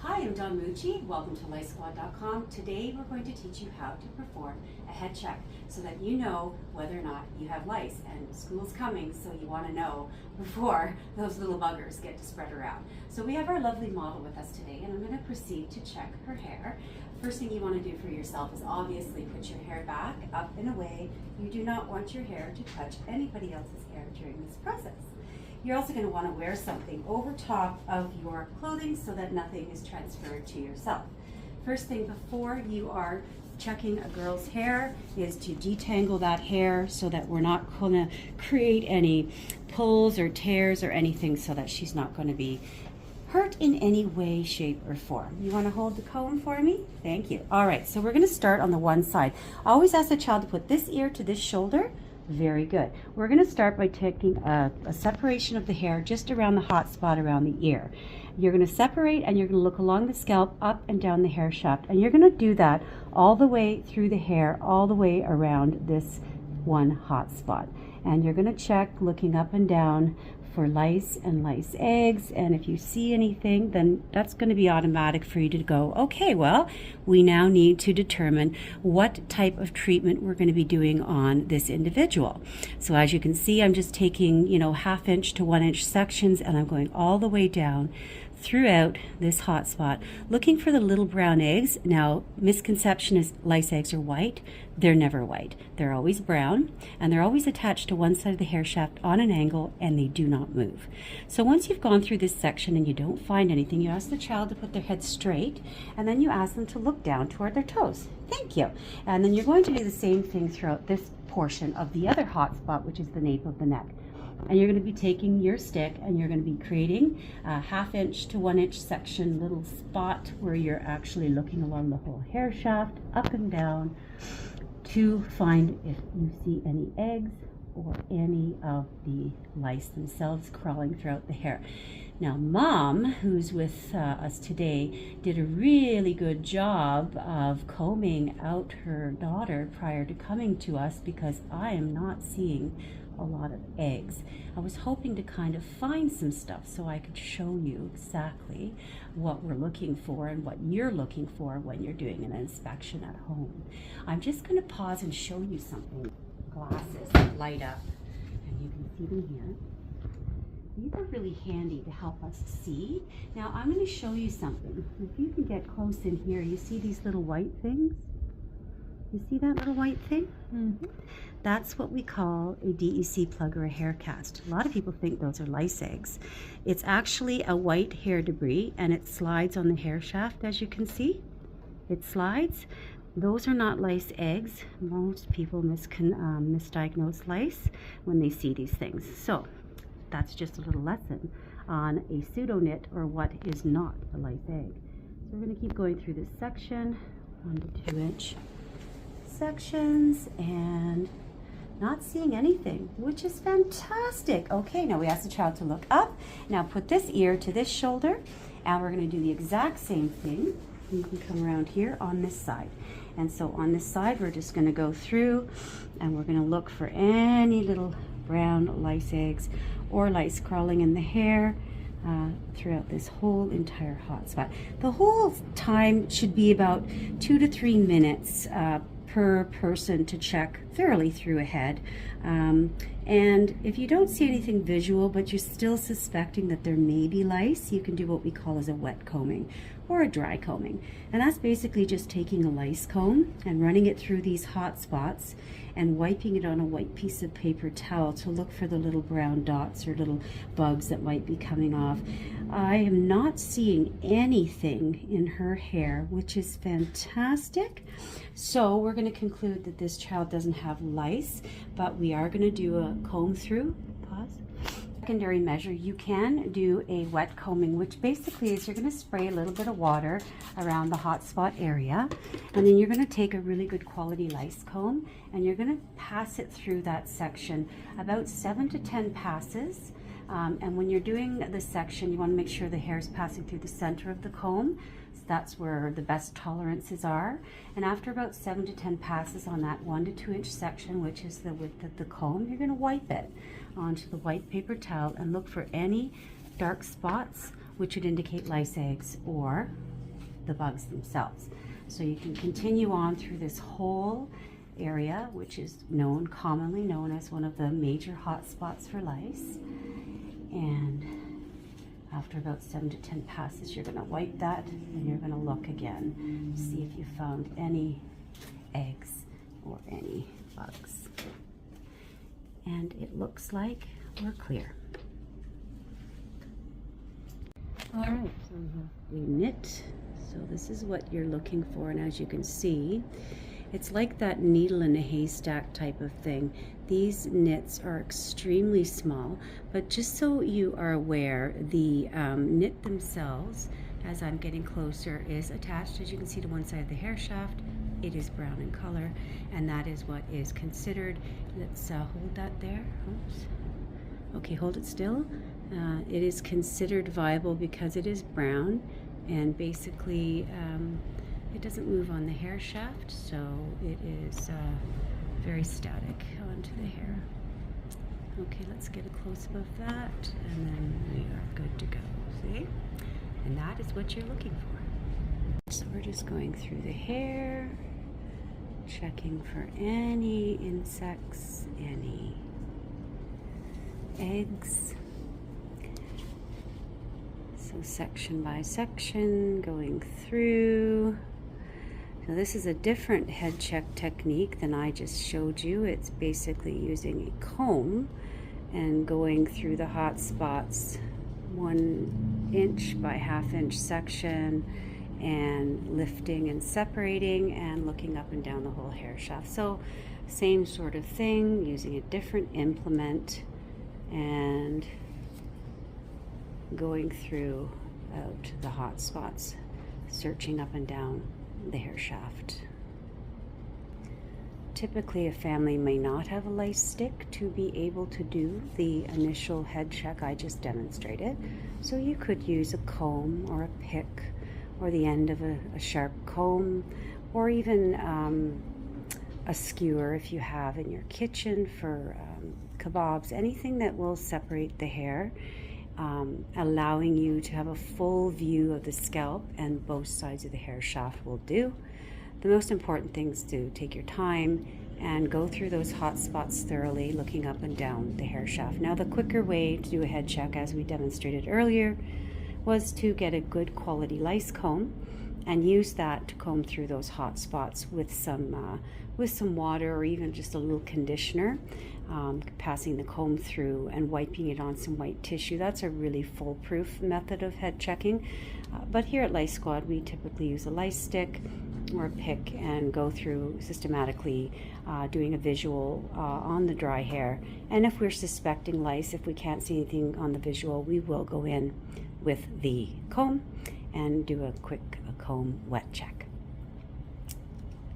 Hi, I'm Mucci. Welcome to licesquad.clom. Today we're going to teach you how to perform a head check so that you know whether or not you have lice. And school's coming, so you want to know before those little buggers get to spread around. So we have our lovely model with us today, and I'm going to proceed to check her hair. First thing you want to do for yourself is obviously put your hair back, up and away. You do not want your hair to touch anybody else's hair during this process. You're also going to want to wear something over top of your clothing so that nothing is transferred to yourself. First thing before you are checking a girl's hair is to detangle that hair so that we're not going to create any pulls or tears or anything, so that she's not going to be hurt in any way, shape, or form. You want to hold the comb for me? Thank you. All right, so we're going to start on the one side. Always ask the child to put this ear to this shoulder. Very good. We're going to start by taking a separation of the hair just around the hot spot around the ear. You're going to separate and you're going to look along the scalp, up and down the hair shaft. And you're going to do that all the way through the hair, all the way around this one hot spot. And you're going to check looking up and down for lice and lice eggs, and if you see anything, then that's going to be automatic for you to go, okay, well, we now need to determine what type of treatment we're going to be doing on this individual. So as you can see, I'm just taking, 1/2 inch to 1 inch sections, and I'm going all the way down throughout this hot spot, looking for the little brown eggs. Now, misconception is lice eggs are white. They're never white. They're always brown, and they're always attached to one side of the hair shaft on an angle, and they do not move. So once you've gone through this section and you don't find anything, you ask the child to put their head straight, and then you ask them to look down toward their toes. Thank you. And then you're going to do the same thing throughout this portion of the other hot spot, which is the nape of the neck. And you're going to be taking your stick and you're going to be creating a 1/2 inch to 1 inch section, little spot where you're actually looking along the whole hair shaft, up and down, to find if you see any eggs or any of the lice themselves crawling throughout the hair. Now, Mom, who's with us today, did a really good job of combing out her daughter prior to coming to us, because I am not seeing a lot of eggs. I was hoping to kind of find some stuff so I could show you exactly what we're looking for and what you're looking for when you're doing an inspection at home. I'm just going to pause and show you something. Glasses that light up, and you can see them here. These are really handy to help us see. Now I'm going to show you something. If you can get close in here, you see these little white things? You see that little white thing? Mm-hmm. That's what we call a DEC plug or a hair cast. A lot of people think those are lice eggs. It's actually a white hair debris, and it slides on the hair shaft, as you can see. It slides. Those are not lice eggs. Most people misdiagnose lice when they see these things. So that's just a little lesson on a pseudo-knit, or what is not a lice egg. So we're going to keep going through this section, 1 to 2 inch sections, and not seeing anything, which is fantastic. Okay, now we ask the child to look up. Now put this ear to this shoulder, and we're going to do the exact same thing. You can come around here on this side. And so on this side, we're just going to go through, and we're going to look for any little brown lice eggs or lice crawling in the hair throughout this whole entire hot spot. The whole time should be about 2 to 3 minutes per person to check thoroughly through a head. And if you don't see anything visual, but you're still suspecting that there may be lice, you can do what we call as a wet combing or a dry combing. And that's basically just taking a lice comb and running it through these hot spots and wiping it on a white piece of paper towel to look for the little brown dots or little bugs that might be coming off. I am not seeing anything in her hair, which is fantastic. So we're going to conclude that this child doesn't have lice, but we are going to do a comb through. Pause. Secondary measure, you can do a wet combing, which basically is you're going to spray a little bit of water around the hot spot area, and then you're going to take a really good quality lice comb and you're going to pass it through that section, about 7 to 10 passes. And when you're doing this section, you want to make sure the hair is passing through the center of the comb. So that's where the best tolerances are. And after about 7 to 10 passes on that 1 to 2 inch section, which is the width of the comb, you're going to wipe it onto the white paper towel and look for any dark spots, which would indicate lice eggs or the bugs themselves. So you can continue on through this whole area, which is commonly known as one of the major hot spots for lice. And after about 7 to 10 passes, you're going to wipe that and you're going to look again, see if you found any eggs or any bugs. And it looks like we're clear. All right, so we knit. So this is what you're looking for, and as you can see, it's like that needle in a haystack type of thing. These knits are extremely small, but just so you are aware, the knit themselves, as I'm getting closer, is attached, as you can see, to one side of the hair shaft. It is brown in color, and that is what is considered. Let's hold that there. Oops. Okay, hold it still. It is considered viable because it is brown, and basically it doesn't move on the hair shaft, so it is very static onto the hair. Okay, let's get a close-up of that, and then we are good to go. See? And that is what you're looking for. So we're just going through the hair, checking for any insects, any eggs. So section by section, going through. So this is a different head check technique than I just showed you. It's basically using a comb and going through the hot spots, 1 inch by ½ inch section, and lifting and separating and looking up and down the whole hair shaft. So same sort of thing, using a different implement and going through out the hot spots, searching up and down the hair shaft. Typically a family may not have a lice stick to be able to do the initial head check I just demonstrated, so you could use a comb or a pick or the end of a sharp comb, or even a skewer if you have in your kitchen for kebabs, anything that will separate the hair, allowing you to have a full view of the scalp, and both sides of the hair shaft will do. The most important thing is to take your time and go through those hot spots thoroughly, looking up and down the hair shaft. Now, the quicker way to do a head check, as we demonstrated earlier, was to get a good quality lice comb and use that to comb through those hot spots with some water, or even just a little conditioner, passing the comb through and wiping it on some white tissue. That's a really foolproof method of head checking. But here at Lice Squad, we typically use a lice stick or a pick and go through systematically, doing a visual on the dry hair. And if we're suspecting lice, if we can't see anything on the visual, we will go in with the comb and do a quick comb wet check.